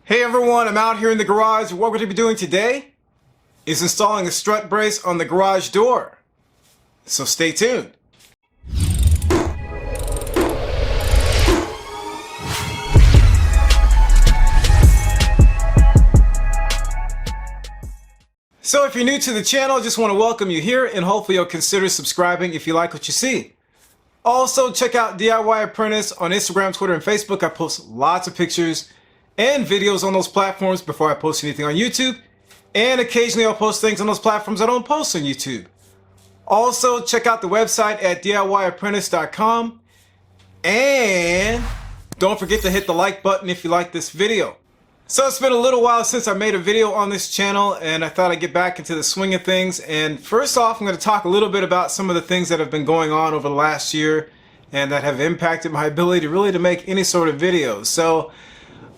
Hey everyone, I'm out here in the garage. What we're going to be doing today is installing a strut brace on the garage door. So stay tuned. So if you're new to the channel, I just want to welcome you here and hopefully you'll consider subscribing if you like what you see. Also, check out DIY Apprentice on Instagram, Twitter, and Facebook. I post lots of pictures and videos on those platforms before I post anything on YouTube. And occasionally I'll post things on those platforms I don't post on YouTube. Also, check out the website at DIYapprentice.com. And don't forget to hit the like button if you like this video. So it's been a little while since I made a video on this channel and I thought I'd get back into the swing of things. And first off, I'm going to talk a little bit about some of the things that have been going on over the last year and that have impacted my ability to make any sort of videos. So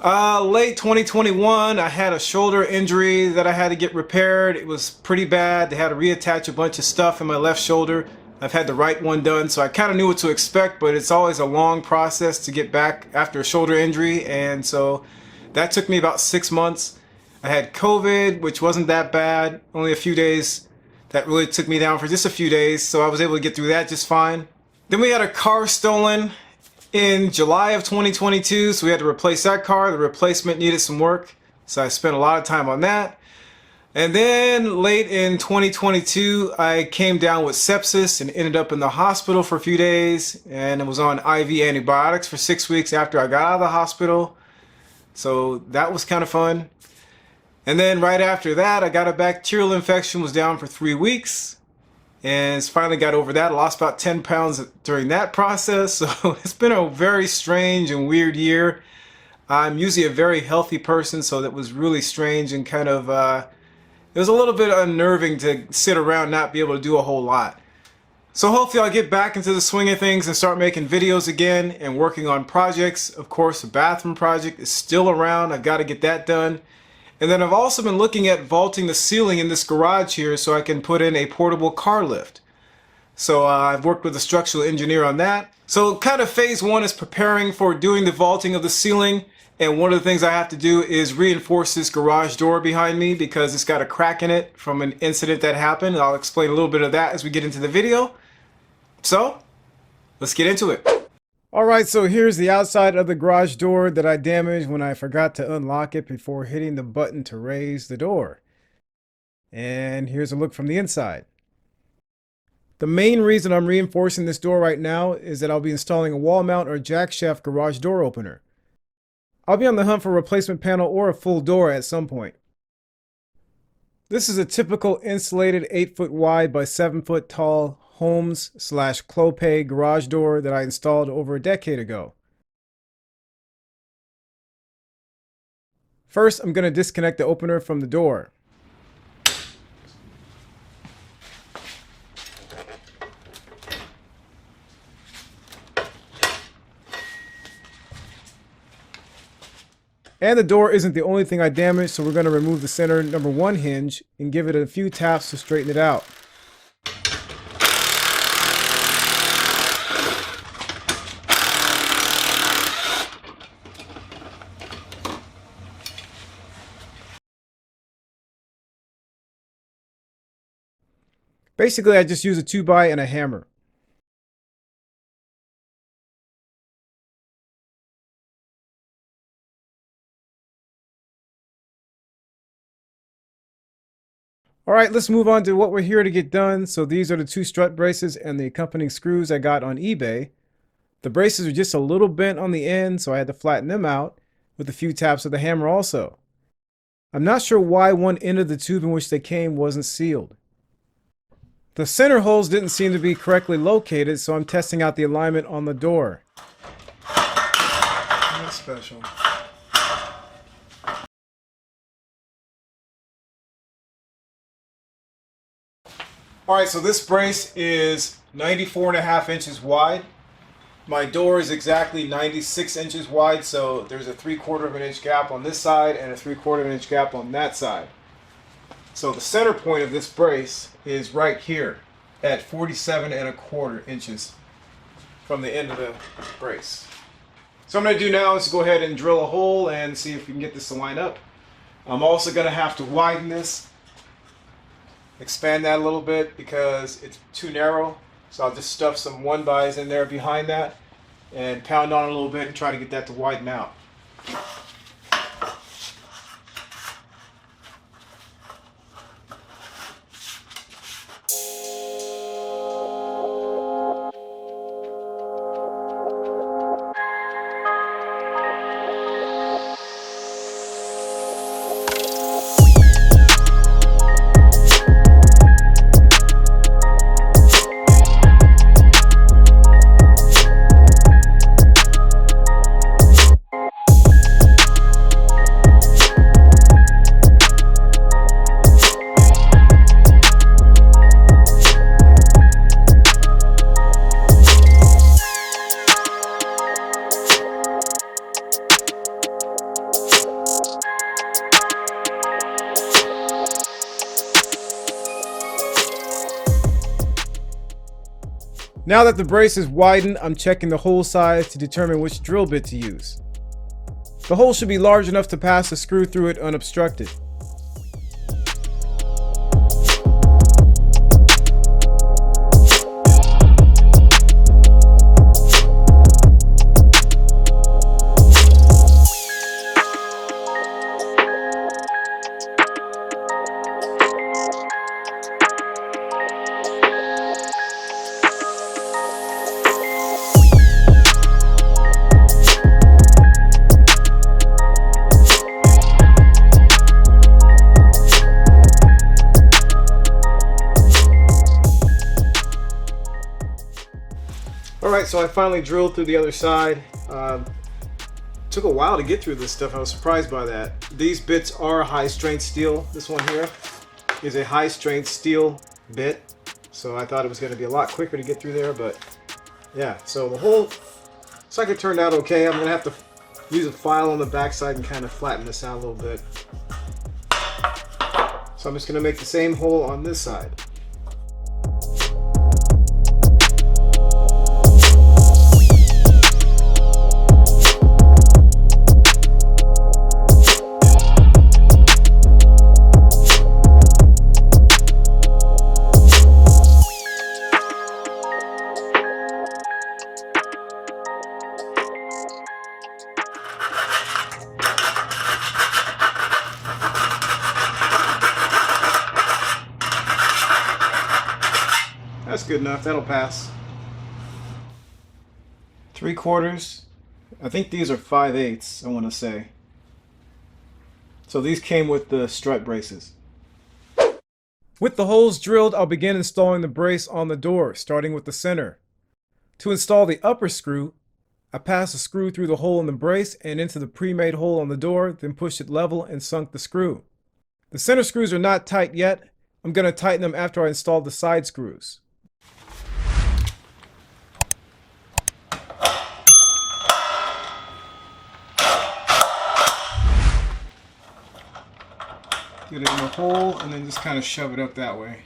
late 2021, I had a shoulder injury that I had to get repaired. It was pretty bad. They had to reattach a bunch of stuff in my left shoulder. I've had the right one done, so I kind of knew what to expect, but it's always a long process to get back after a shoulder injury, and so that took me about 6 months. I had COVID, which wasn't that bad, only a few days. That really took me down for just a few days, so I was able to get through that just fine. Then we had a car stolen in July of 2022, so we had to replace that car. The replacement needed some work, so I spent a lot of time on that. And then late in 2022, I came down with sepsis and ended up in the hospital for a few days, and I was on IV antibiotics for 6 weeks after I got out of the hospital. So that was kind of fun. And then right after that, I got a bacterial infection, was down for 3 weeks. And finally got over that. I lost about 10 pounds during that process. So it's been a very strange and weird year. I'm usually a very healthy person, so that was really strange and kind of, it was a little bit unnerving to sit around and not be able to do a whole lot. So hopefully I'll get back into the swing of things and start making videos again and working on projects. Of course, the bathroom project is still around. I've got to get that done. And then I've also been looking at vaulting the ceiling in this garage here so I can put in a portable car lift. So I've worked with a structural engineer on that. So kind of phase one is preparing for doing the vaulting of the ceiling. And one of the things I have to do is reinforce this garage door behind me because it's got a crack in it from an incident that happened. I'll explain a little bit of that as we get into the video. So let's get into it. Alright, so here's the outside of the garage door that I damaged when I forgot to unlock it before hitting the button to raise the door. And here's a look from the inside. The main reason I'm reinforcing this door right now is that I'll be installing a wall mount or jack shaft garage door opener. I'll be on the hunt for a replacement panel or a full door at some point. This is a typical insulated 8-foot wide by 7-foot tall Holmes/Clopay garage door that I installed over a decade ago. First, I'm going to disconnect the opener from the door. And the door isn't the only thing I damaged, so we're going to remove the center number 1 hinge and give it a few taps to straighten it out. Basically, I just use a 2x and a hammer. Alright, let's move on to what we're here to get done. So these are the 2 strut braces and the accompanying screws I got on eBay. The braces are just a little bent on the end, so I had to flatten them out with a few taps of the hammer also. I'm not sure why one end of the tube in which they came wasn't sealed. The center holes didn't seem to be correctly located, so I'm testing out the alignment on the door. That's special. Alright, so this brace is 94.5 inches wide. My door is exactly 96 inches wide, so there's a 3/4 of an inch gap on this side and a 3/4 of an inch gap on that side. So the center point of this brace is right here at 47 1/4 inches from the end of the brace. So what I'm going to do now is go ahead and drill a hole and see if we can get this to line up. I'm also going to have to widen this, expand that a little bit because it's too narrow. So I'll just stuff some 1x in there behind that and pound on it a little bit and try to get that to widen out. Now that the brace is widened, I'm checking the hole size to determine which drill bit to use. The hole should be large enough to pass a screw through it unobstructed. Alright, so I finally drilled through the other side. Took a while to get through this stuff. I was surprised by that. These bits are high strength steel. This one here is a high strength steel bit. So I thought it was going to be a lot quicker to get through there, but yeah. So the hole looks like it turned out okay. I'm going to have to use a file on the backside and kind of flatten this out a little bit. So I'm just going to make the same hole on this side. That's good enough. That'll pass. 3/4. I think these are 5/8, I want to say. So these came with the strut braces. With the holes drilled, I'll begin installing the brace on the door, starting with the center. To install the upper screw, I pass a screw through the hole in the brace and into the pre-made hole on the door, then push it level and sunk the screw. The center screws are not tight yet. I'm going to tighten them after I install the side screws. Get it in the hole and then just kind of shove it up that way.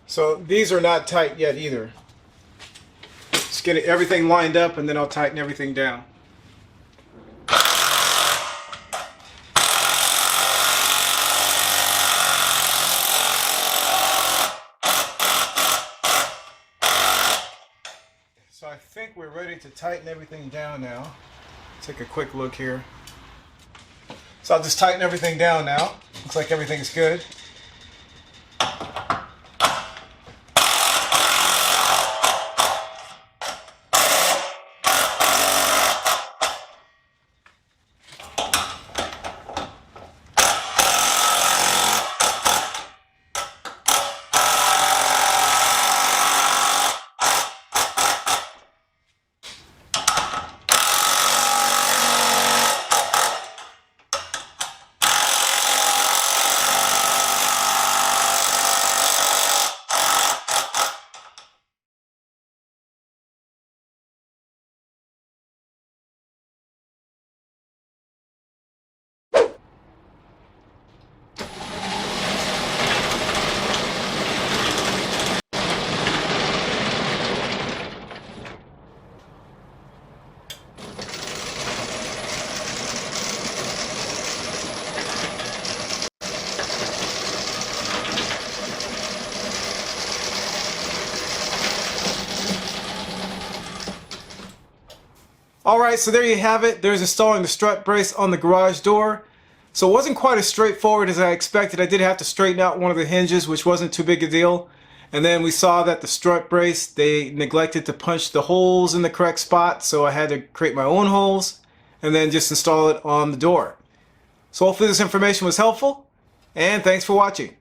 So these are not tight yet either. Just get everything lined up and then I'll tighten everything down. So I think we're ready to tighten everything down now. Take a quick look here. So I'll just tighten everything down now. Looks like everything's good. Alright, so there you have it. There's installing the strut brace on the garage door. So it wasn't quite as straightforward as I expected. I did have to straighten out one of the hinges, which wasn't too big a deal. And then we saw that the strut brace, they neglected to punch the holes in the correct spot, so I had to create my own holes and then just install it on the door. So hopefully this information was helpful, and thanks for watching.